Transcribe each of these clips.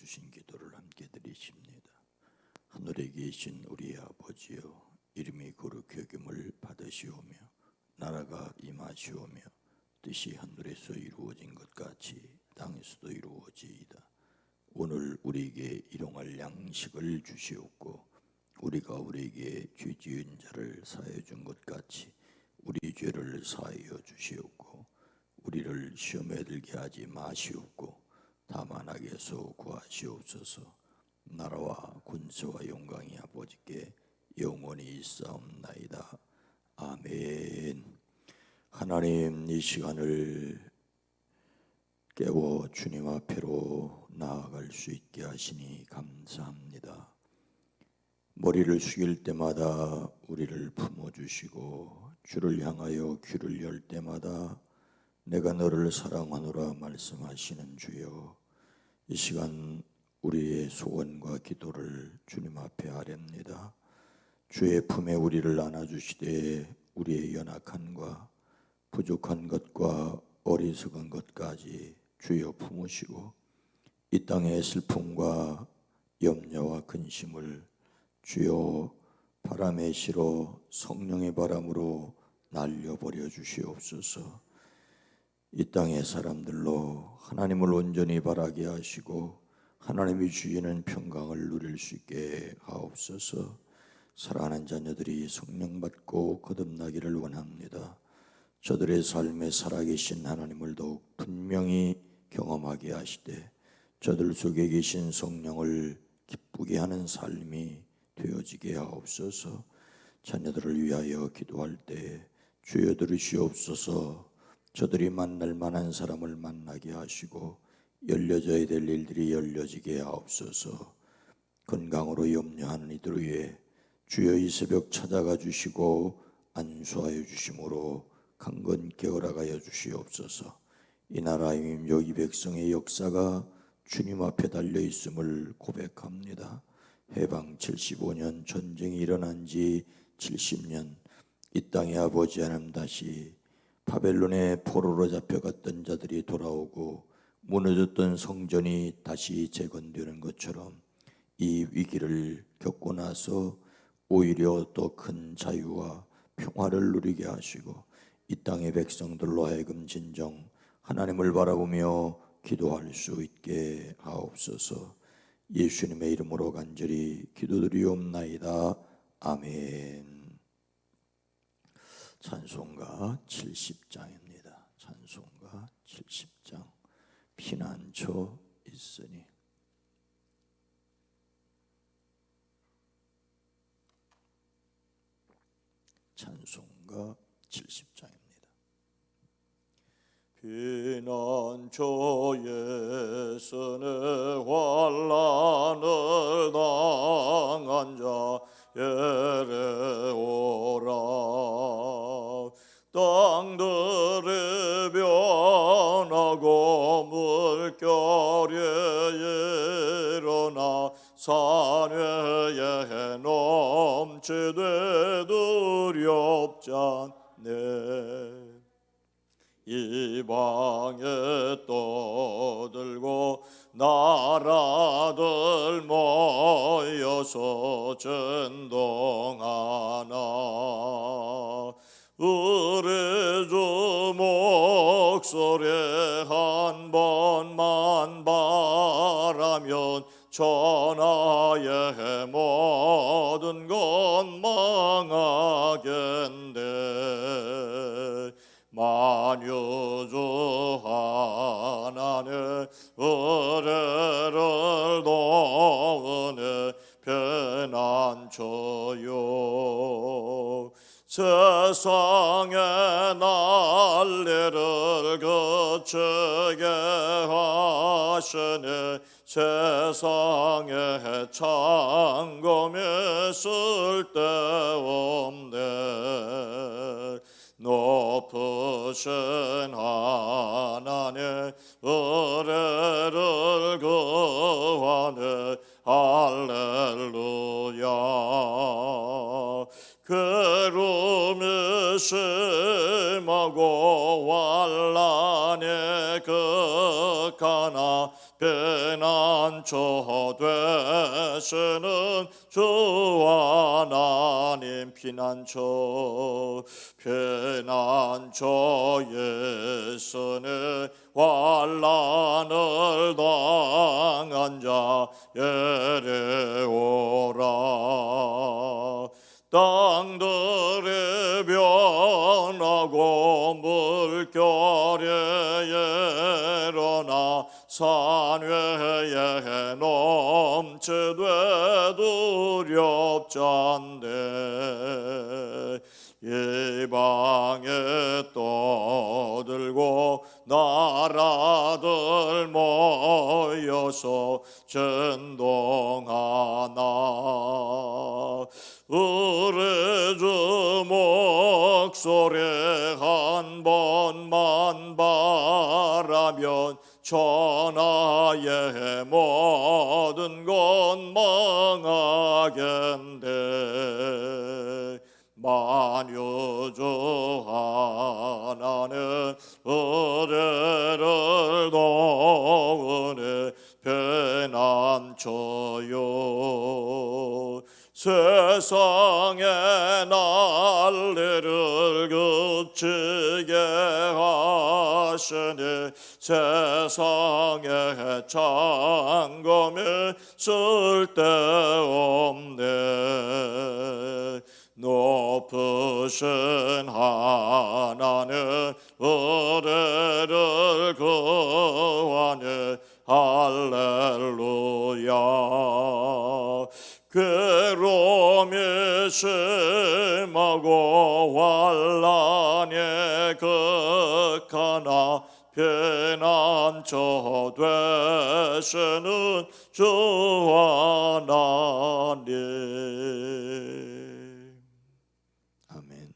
주신 기도를 함께 드리십니다. 하늘에 계신 우리 아버지여, 이름이 거룩히 여김을 받으시오며 나라가 임하시오며 뜻이 하늘에서 이루어진 것 같이 땅에서도 이루어지이다. 오늘 우리에게 일용할 양식을 주시옵고 우리가 우리에게 죄 지은 자를 사하여 준 것 같이 우리 죄를 사하여 주시옵고 우리를 시험에 들게 하지 마시옵고 다만 악에서 구하시옵소서. 나라와 권세와 영광이 아버지께 영원히 있사옵나이다. 아멘. 하나님, 이 시간을 깨워 주님 앞으로 나아갈 수 있게 하시니 감사합니다. 머리를 숙일 때마다 우리를 품어주시고 주를 향하여 귀를 열 때마다 내가 너를 사랑하노라 말씀하시는 주여, 이 시간 우리의 소원과 기도를 주님 앞에 아렵니다. 주의 품에 우리를 안아주시되 우리의 연약함과 부족한 것과 어리석은 것까지 주여 품으시고 이 땅의 슬픔과 염려와 근심을 주여 바람의 시로 성령의 바람으로 날려버려 주시옵소서. 이 땅의 사람들로 하나님을 온전히 바라게 하시고 하나님이 주시는 평강을 누릴 수 있게 하옵소서. 사랑하는 자녀들이 성령 받고 거듭나기를 원합니다. 저들의 삶에 살아계신 하나님을 더욱 분명히 경험하게 하시되 저들 속에 계신 성령을 기쁘게 하는 삶이 되어지게 하옵소서. 자녀들을 위하여 기도할 때 주여 들으시옵소서. 저들이 만날 만한 사람을 만나게 하시고 열려져야 될 일들이 열려지게 하옵소서. 건강으로 염려하는 이들 위해 주여 이 새벽 찾아가 주시고 안수하여 주심으로 강건케 허락하여 주시옵소서. 이 나라의 민족 이 백성의 역사가 주님 앞에 달려있음을 고백합니다. 해방 75년 전쟁이 일어난 지 70년, 이 땅의 아버지 하나님 다시 바벨론의 포로로 잡혀갔던 자들이 돌아오고 무너졌던 성전이 다시 재건되는 것처럼 이 위기를 겪고 나서 오히려 더 큰 자유와 평화를 누리게 하시고 이 땅의 백성들로 하여금 진정 하나님을 바라보며 기도할 수 있게 하옵소서. 예수님의 이름으로 간절히 기도드리옵나이다. 아멘. 찬송가 70장입니다. 찬송가 70장. 피난처 있으니. 찬송가 70장입니다. 피난처에 서는 환난을 당한 자에게 오라. 땅들이 변하고 물결이 일어나 산 위에 넘치되 두렵지 않네. 이방에 떠들고 나라들 모여서 전동하나. 우리 주 목소리 한 번만 바라면 천하의 모든 것 망하겠네. 만유주 하나님 우리를 도우네 피난처요. 세상의 난리를 그치게 하시니 세상에 창검이 쓸데없네. 높으신 하나님 우리를 구하네. 할렐루야. 괴로움이 심하고 환난이 극하나 피난처 되시는 주 하나님 피난처 예수는 환난을 당한 자에게 오라 땅들이 변하고 물결이 일어나 산 위에 넘치되 두렵잖대 이방에 떠들고 나라들 모여서 진동하나 우리 주 목소리 한 번만 바라면 천하의 모든 것 망하겠네 만유주 하나는 우리를 도우네 피난처요 세상의 난리를 그치게 하시니 세상의 장검이 쓸데없네 높으신 하나는 우리를 구하네 할렐루야 괴로움이 심하고 환난이 극하나 피난처 되시는 주 하나님 아멘.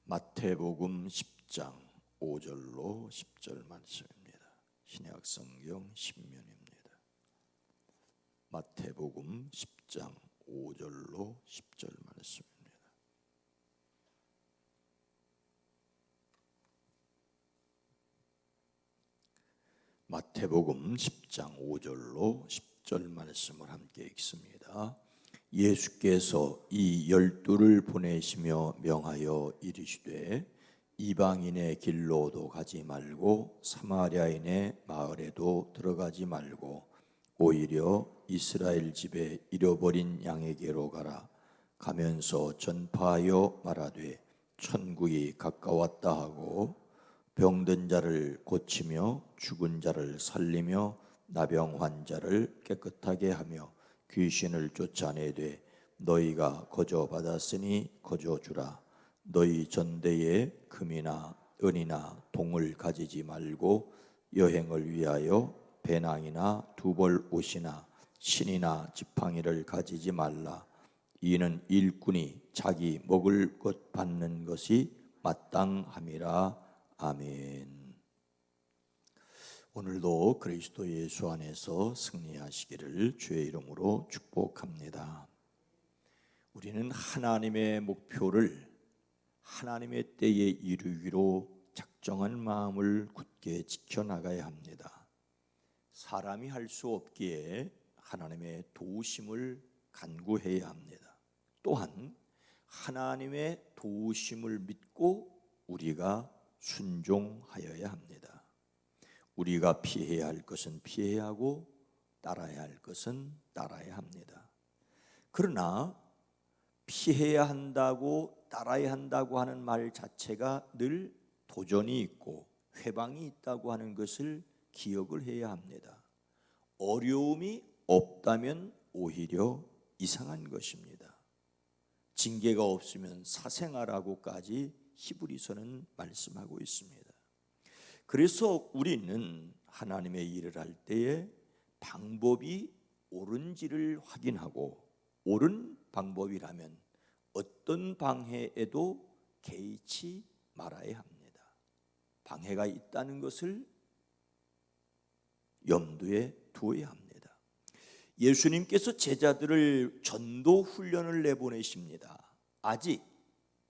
마태복음 10장 5절로 10절 말씀입니다. 신약성경 신명입니다. 마태복음 10장 5절로 10절 말씀입니다. 마태복음 10장 5절로 10절 말씀을 함께 읽습니다. 예수께서 이 12를 보내시며 명하여 이르시되 이방인의 길로도 가지 말고 사마리아인의 마을에도 들어가지 말고 오히려 이스라엘 집에 잃어버린 양에게로 가라. 가면서 전파하여 말하되 천국이 가까웠다 하고 병든 자를 고치며 죽은 자를 살리며 나병 환자를 깨끗하게 하며 귀신을 쫓아내되 너희가 거저 받았으니 거저 주라. 너희 전대에 금이나 은이나 동을 가지지 말고 여행을 위하여 배낭이나 두벌 옷이나 신이나 지팡이를 가지지 말라. 이는 일꾼이 자기 먹을 것 받는 것이 마땅함이라. 아멘. 오늘도 그리스도 예수 안에서 승리하시기를 주의 이름으로 축복합니다. 우리는 하나님의 목표를 하나님의 때에 이루기로 작정한 마음을 굳게 지켜나가야 합니다. 사람이 할 수 없기에 하나님의 도우심을 간구해야 합니다. 또한 하나님의 도우심을 믿고 우리가 순종하여야 합니다. 우리가 피해야 할 것은 피해야 하고 따라야 할 것은 따라야 합니다. 그러나 피해야 한다고 따라야 한다고 하는 말 자체가 늘 도전이 있고 회방이 있다고 하는 것을 기억을 해야 합니다. 어려움이 없다면 오히려 이상한 것입니다. 징계가 없으면 사생아라고까지 히브리서는 말씀하고 있습니다. 그래서 우리는 하나님의 일을 할 때에 방법이 옳은지를 확인하고 옳은 방법이라면 어떤 방해에도 개의치 말아야 합니다. 방해가 있다는 것을 염두에 두어야 합니다. 예수님께서 제자들을 전도 훈련을 내보내십니다. 아직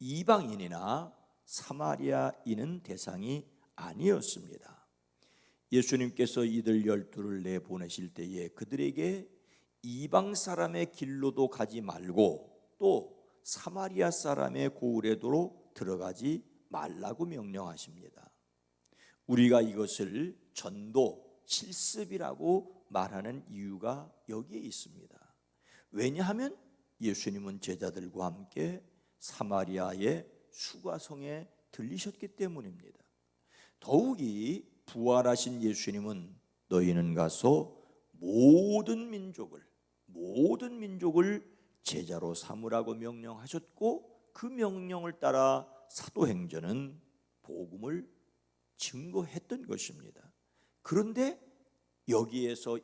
이방인이나 사마리아인은 대상이 아니었습니다. 예수님께서 이들 12를 내보내실 때에 그들에게 이방 사람의 길로도 가지 말고 또 사마리아 사람의 고을에도 들어가지 말라고 명령하십니다. 우리가 이것을 전도 실습이라고 말하는 이유가 여기에 있습니다. 왜냐하면 예수님은 제자들과 함께 사마리아의 수가성에 들리셨기 때문입니다. 더욱이 부활하신 예수님은 너희는 가서 모든 민족을 제자로 삼으라고 명령하셨고 그 명령을 따라 사도행전은 복음을 증거했던 것입니다. 그런데 여기에서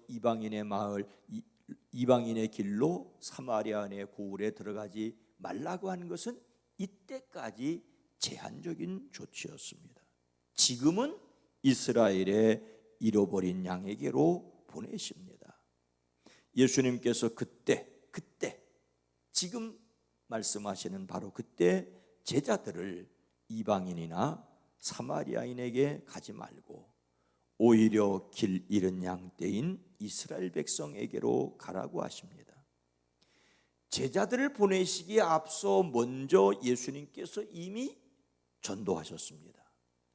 이방인의 길로 사마리아인의 고을에 들어가지 말라고 한 것은 이때까지 제한적인 조치였습니다. 지금은 이스라엘의 잃어버린 양에게로 보내십니다. 예수님께서 그때 지금 말씀하시는 바로 그때 제자들을 이방인이나 사마리아인에게 가지 말고 오히려 길 잃은 양떼인 이스라엘 백성에게로 가라고 하십니다. 제자들을 보내시기에 앞서 먼저 예수님께서 이미 전도하셨습니다.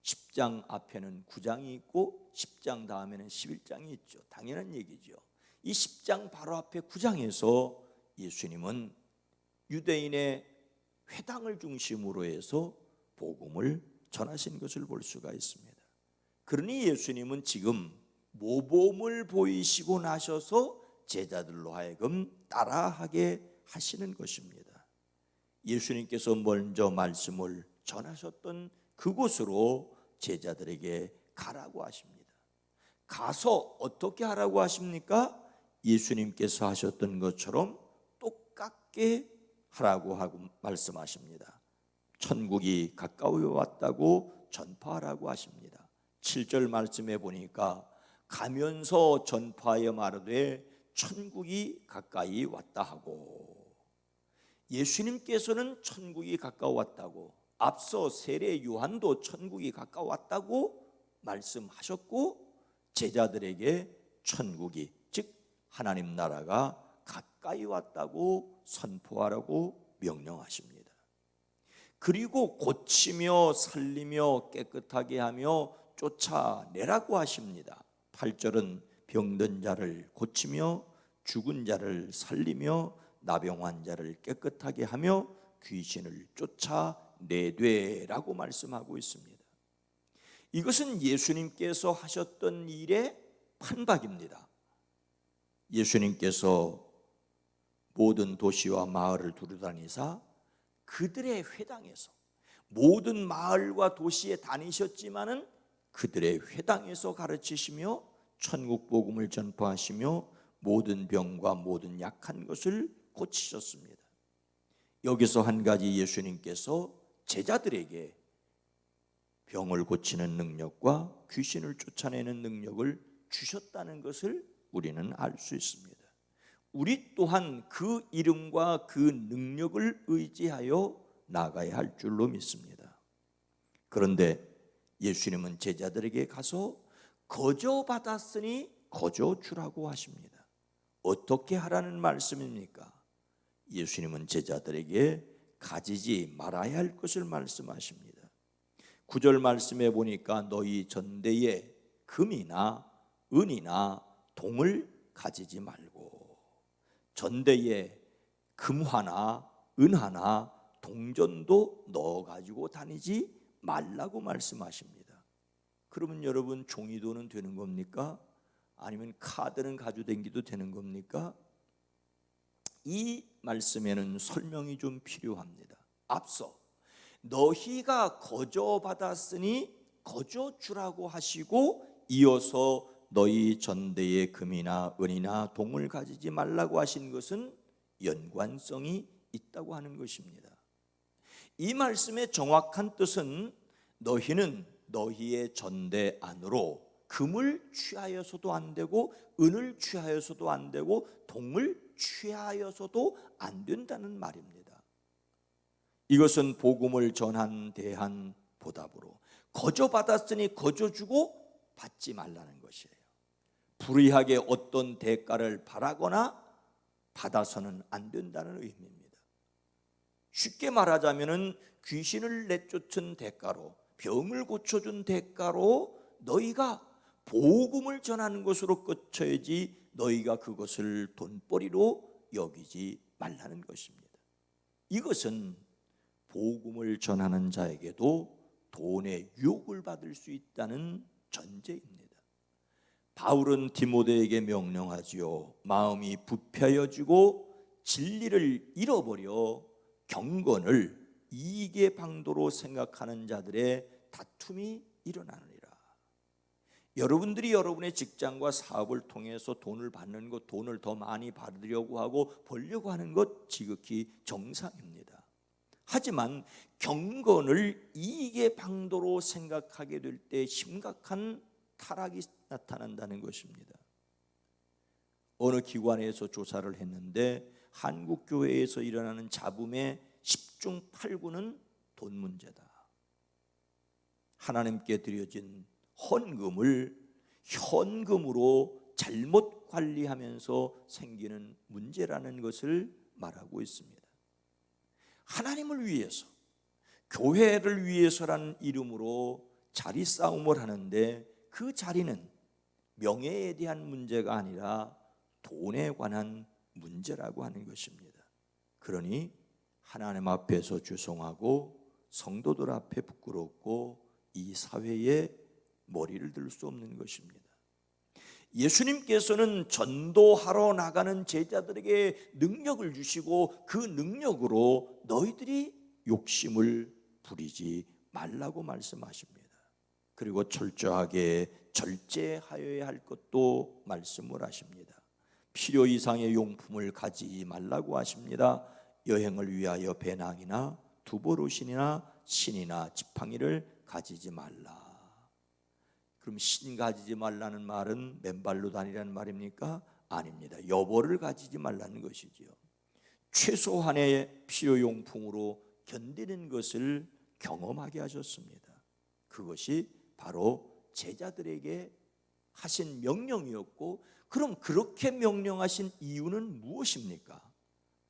10장 앞에는 9장이 있고 10장 다음에는 11장이 있죠. 당연한 얘기죠. 이 10장 바로 앞에 9장에서 예수님은 유대인의 회당을 중심으로 해서 복음을 전하신 것을 볼 수가 있습니다. 그러니 예수님은 지금 모범을 보이시고 나셔서 제자들로 하여금 따라하게 하시는 것입니다. 예수님께서 먼저 말씀을 전하셨던 그곳으로 제자들에게 가라고 하십니다. 가서 어떻게 하라고 하십니까? 예수님께서 하셨던 것처럼 똑같게 하라고 하고 말씀하십니다. 천국이 가까이 왔다고 전파하라고 하십니다. 7절 말씀에 보니까 가면서 전파하여 말하되 천국이 가까이 왔다 하고, 예수님께서는 천국이 가까웠다고, 앞서 세례 요한도 천국이 가까웠다고 말씀하셨고 제자들에게 천국이 즉 하나님 나라가 가까이 왔다고 선포하라고 명령하십니다. 그리고 고치며 살리며 깨끗하게 하며 쫓아내라고 하십니다. 8절은 병든 자를 고치며 죽은 자를 살리며 나병 환자를 깨끗하게 하며 귀신을 쫓아내되라고 말씀하고 있습니다. 이것은 예수님께서 하셨던 일의 판박입니다. 예수님께서 모든 도시와 마을을 두루다니사 그들의 회당에서, 모든 마을과 도시에 다니셨지만은 그들의 회당에서 가르치시며 천국 복음을 전파하시며 모든 병과 모든 약한 것을 고치셨습니다. 여기서 한 가지 예수님께서 제자들에게 병을 고치는 능력과 귀신을 쫓아내는 능력을 주셨다는 것을 우리는 알 수 있습니다. 우리 또한 그 이름과 그 능력을 의지하여 나가야 할 줄로 믿습니다. 그런데 예수님은 제자들에게 가서 거저 받았으니 거저 주라고 하십니다. 어떻게 하라는 말씀입니까? 예수님은 제자들에게 가지지 말아야 할 것을 말씀하십니다. 9절 말씀에 보니까 너희 전대에 금이나 은이나 동을 가지지 말고, 전대에 금 하나 은 하나 동전도 넣어가지고 다니지 말라고 말씀하십니다. 그러면 여러분 종이돈은 되는 겁니까? 아니면 카드는 가지고 다니도 되는 겁니까? 이 말씀에는 설명이 좀 필요합니다. 앞서 너희가 거저 받았으니 거저 주라고 하시고 이어서 너희 전대에 금이나 은이나 동을 가지지 말라고 하신 것은 연관성이 있다고 하는 것입니다. 이 말씀의 정확한 뜻은 너희는 너희의 전대 안으로 금을 취하여서도 안 되고 은을 취하여서도 안 되고 동을 취하여서도 안 된다는 말입니다. 이것은 복음을 전한 대한 보답으로 거저 받았으니 거저 주고 받지 말라는 것이에요. 불의하게 어떤 대가를 바라거나 받아서는 안 된다는 의미입니다. 쉽게 말하자면은 귀신을 내쫓은 대가로, 병을 고쳐준 대가로 너희가 복음을 전하는 것으로 끝쳐야지 너희가 그것을 돈벌이로 여기지 말라는 것입니다. 이것은 복음을 전하는 자에게도 돈의 유혹을 받을 수 있다는 전제입니다. 바울은 디모데에게 명령하지요. 마음이 부패해지고 진리를 잃어버려 경건을 이익의 방도로 생각하는 자들의 다툼이 일어나느니라. 여러분들이 여러분의 직장과 사업을 통해서 돈을 받는 것, 돈을 더 많이 받으려고 하고 벌려고 하는 것 지극히 정상입니다. 하지만 경건을 이익의 방도로 생각하게 될 때 심각한 타락이 나타난다는 것입니다. 어느 기관에서 조사를 했는데 한국 교회에서 일어나는 잡음의 10중 8구는 돈 문제다. 하나님께 드려진 헌금을 현금으로 잘못 관리하면서 생기는 문제라는 것을 말하고 있습니다. 하나님을 위해서, 교회를 위해서라는 이름으로 자리 싸움을 하는데 그 자리는 명예에 대한 문제가 아니라 돈에 관한 문제라고 하는 것입니다. 그러니 하나님 앞에서 죄송하고 성도들 앞에 부끄럽고 이 사회에 머리를 들 수 없는 것입니다. 예수님께서는 전도하러 나가는 제자들에게 능력을 주시고 그 능력으로 너희들이 욕심을 부리지 말라고 말씀하십니다. 그리고 철저하게 절제하여야 할 것도 말씀을 하십니다. 필요 이상의 용품을 가지지 말라고 하십니다. 여행을 위하여 배낭이나 두보로신이나 신이나 지팡이를 가지지 말라. 그럼 신 가지지 말라는 말은 맨발로 다니라는 말입니까? 아닙니다. 여보를 가지지 말라는 것이지요. 최소한의 필요용품으로 견디는 것을 경험하게 하셨습니다. 그것이 바로 제자들에게 하신 명령이었고, 그럼 그렇게 명령하신 이유는 무엇입니까?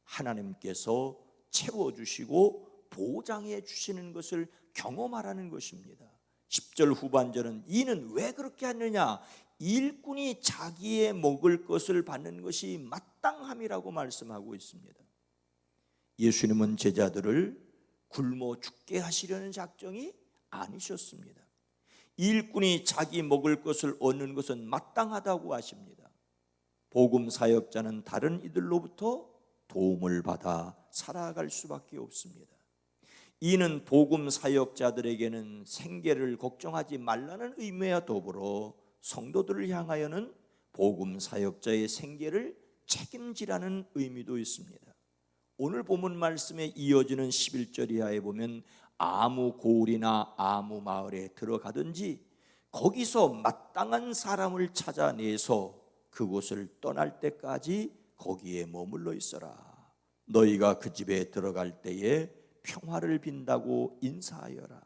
하나님께서 채워주시고 보장해 주시는 것을 경험하라는 것입니다. 10절 후반절은 이는 왜 그렇게 하느냐? 일꾼이 자기의 먹을 것을 받는 것이 마땅함이라고 말씀하고 있습니다. 예수님은 제자들을 굶어 죽게 하시려는 작정이 아니셨습니다. 일꾼이 자기 먹을 것을 얻는 것은 마땅하다고 하십니다. 복음 사역자는 다른 이들로부터 도움을 받아 살아갈 수밖에 없습니다. 이는 복음 사역자들에게는 생계를 걱정하지 말라는 의미와 더불어 성도들을 향하여는 복음 사역자의 생계를 책임지라는 의미도 있습니다. 오늘 본문 말씀에 이어지는 11절 이하에 보면 아무 고을이나 아무 마을에 들어가든지 거기서 마땅한 사람을 찾아내서 그곳을 떠날 때까지 거기에 머물러 있어라. 너희가 그 집에 들어갈 때에 평화를 빈다고 인사하여라.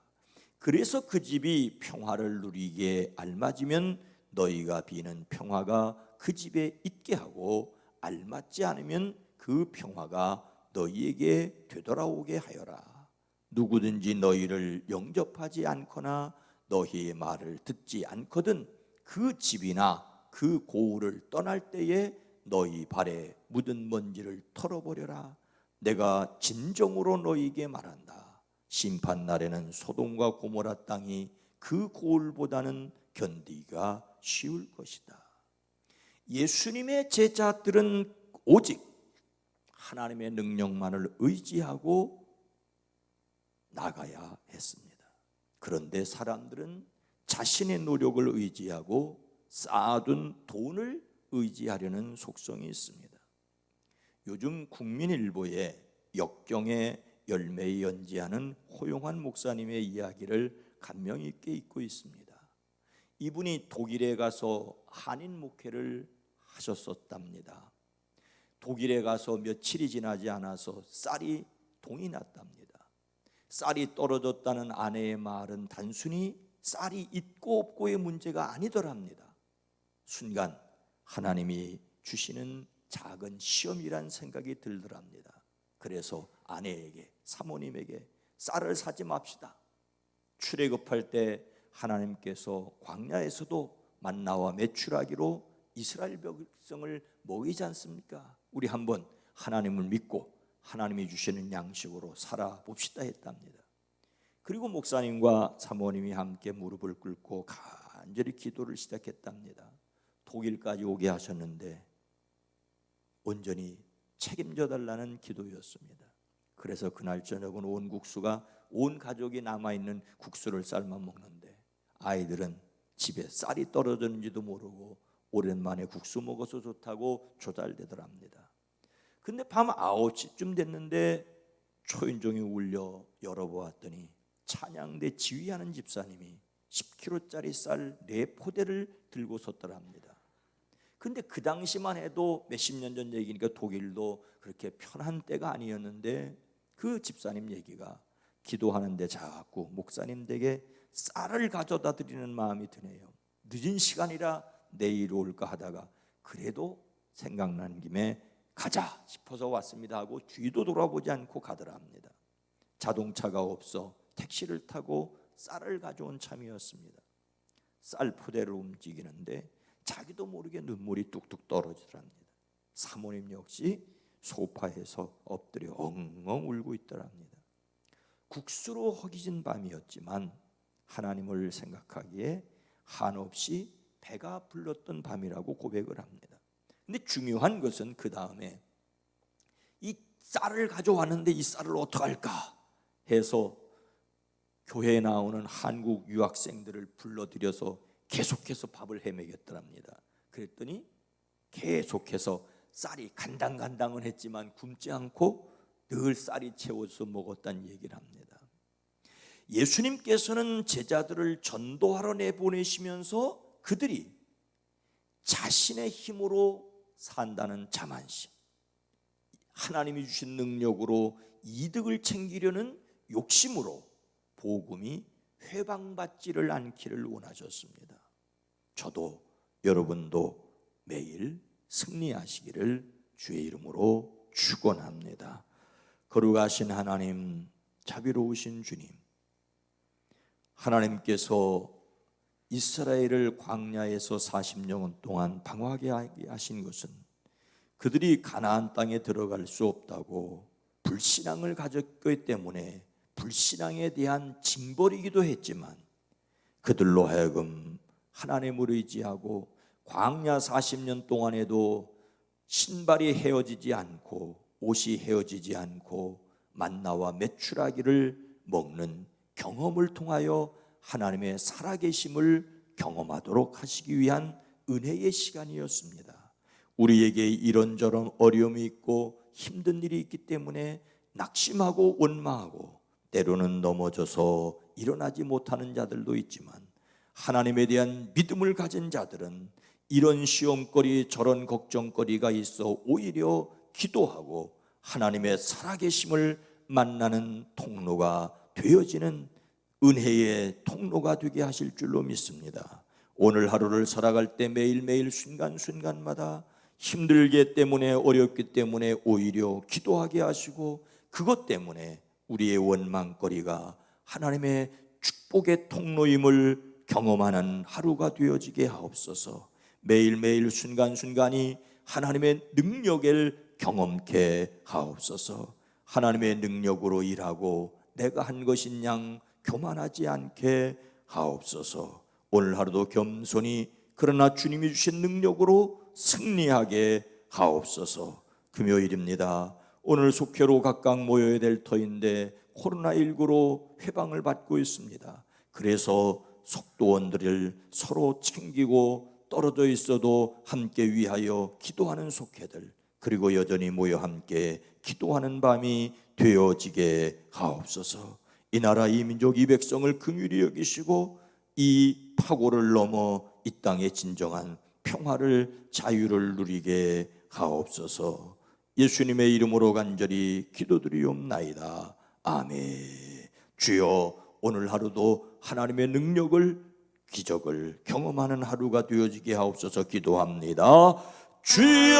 그래서 그 집이 평화를 누리기에 알맞으면 너희가 비는 평화가 그 집에 있게 하고 알맞지 않으면 그 평화가 너희에게 되돌아오게 하여라. 누구든지 너희를 영접하지 않거나 너희의 말을 듣지 않거든 그 집이나 그 고을을 떠날 때에 너희 발에 묻은 먼지를 털어버려라. 내가 진정으로 너희에게 말한다. 심판날에는 소돔과 고모라 땅이 그 고을보다는 견디기가 쉬울 것이다. 예수님의 제자들은 오직 하나님의 능력만을 의지하고 나가야 했습니다. 그런데 사람들은 자신의 노력을 의지하고 쌓아둔 돈을 의지하려는 속성이 있습니다. 요즘 국민일보에 역경의 열매에 연지하는 호용환 목사님의 이야기를 감명 있게 읽고 있습니다. 이분이 독일에 가서 한인 목회를 하셨었답니다. 독일에 가서 며칠이 지나지 않아서 쌀이 동이 났답니다. 쌀이 떨어졌다는 아내의 말은 단순히 쌀이 있고 없고의 문제가 아니더랍니다. 순간 하나님이 주시는 작은 시험이란 생각이 들더랍니다. 그래서 아내에게, 사모님에게 쌀을 사지 맙시다. 출애굽할 때 하나님께서 광야에서도 만나와 메추라기로 이스라엘 백성을 먹이지 않습니까? 우리 한번 하나님을 믿고 하나님이 주시는 양식으로 살아봅시다 했답니다. 그리고 목사님과 사모님이 함께 무릎을 꿇고 간절히 기도를 시작했답니다. 독일까지 오게 하셨는데 온전히 책임져 달라는 기도였습니다. 그래서 그날 저녁은 온 국수가, 온 가족이 남아있는 국수를 삶아 먹는데 아이들은 집에 쌀이 떨어졌는지도 모르고 오랜만에 국수 먹어서 좋다고 조달되더랍니다. 근데 밤 9시쯤 됐는데 초인종이 울려 열어보았더니 찬양대 지휘하는 집사님이 10kg짜리 쌀 4포대를 들고 섰더랍니다. 근데 그 당시만 해도 몇십 년 전 얘기니까 독일도 그렇게 편한 때가 아니었는데 그 집사님 얘기가 기도하는데 자꾸 목사님 댁에 쌀을 가져다 드리는 마음이 드네요. 늦은 시간이라 내일 올까 하다가 그래도 생각난 김에 가자 싶어서 왔습니다 하고 뒤도 돌아보지 않고 가더랍니다. 자동차가 없어 택시를 타고 쌀을 가져온 참이었습니다. 쌀 포대를 움직이는데 자기도 모르게 눈물이 뚝뚝 떨어지더랍니다. 사모님 역시 소파에서 엎드려 엉엉 울고 있더랍니다. 국수로 허기진 밤이었지만 하나님을 생각하기에 한없이 배가 불렀던 밤이라고 고백을 합니다. 근데 중요한 것은 그 다음에 이 쌀을 가져왔는데 이 쌀을 어떡할까 해서 교회에 나오는 한국 유학생들을 불러들여서 계속해서 밥을 해먹였더랍니다. 그랬더니 계속해서 쌀이 간당간당은 했지만 굶지 않고 늘 쌀이 채워서 먹었다는 얘기를 합니다. 예수님께서는 제자들을 전도하러 내보내시면서 그들이 자신의 힘으로 산다는 자만심, 하나님이 주신 능력으로 이득을 챙기려는 욕심으로 복음이 회방받지를 않기를 원하셨습니다. 저도 여러분도 매일 승리하시기를 주의 이름으로 축원합니다. 거룩하신 하나님, 자비로우신 주님, 하나님께서 이스라엘을 광야에서 40년 동안 방황하게 하신 것은 그들이 가나안 땅에 들어갈 수 없다고 불신앙을 가졌기 때문에 불신앙에 대한 징벌이기도 했지만 그들로 하여금 하나님을 의지하고 광야 40년 동안에도 신발이 헤어지지 않고 옷이 헤어지지 않고 만나와 메추라기를 먹는 경험을 통하여 하나님의 살아계심을 경험하도록 하시기 위한 은혜의 시간이었습니다. 우리에게 이런저런 어려움이 있고 힘든 일이 있기 때문에 낙심하고 원망하고 때로는 넘어져서 일어나지 못하는 자들도 있지만 하나님에 대한 믿음을 가진 자들은 이런 시험거리 저런 걱정거리가 있어 오히려 기도하고 하나님의 살아계심을 만나는 통로가 되어지는 은혜의 통로가 되게 하실 줄로 믿습니다. 오늘 하루를 살아갈 때 매일매일 순간순간마다 힘들기 때문에 어렵기 때문에 오히려 기도하게 하시고 그것 때문에 우리의 원망거리가 하나님의 축복의 통로임을 경험하는 하루가 되어지게 하옵소서. 매일매일 순간순간이 하나님의 능력을 경험케 하옵소서. 하나님의 능력으로 일하고 내가 한 것인 양 교만하지 않게 하옵소서. 오늘 하루도 겸손히 그러나 주님이 주신 능력으로 승리하게 하옵소서. 금요일입니다. 오늘 속회로 각각 모여야 될 터인데 코로나19로 회방을 받고 있습니다. 그래서 속도원들을 서로 챙기고 떨어져 있어도 함께 위하여 기도하는 속회들, 그리고 여전히 모여 함께 기도하는 밤이 되어지게 하옵소서. 이 나라 이 민족 이 백성을 긍휼히 여기시고 이 파고를 넘어 이 땅의 진정한 평화를 자유를 누리게 하옵소서. 예수님의 이름으로 간절히 기도드리옵나이다. 아멘. 주여 오늘 하루도 하나님의 능력을, 기적을 경험하는 하루가 되어지게 하옵소서 기도합니다. 주여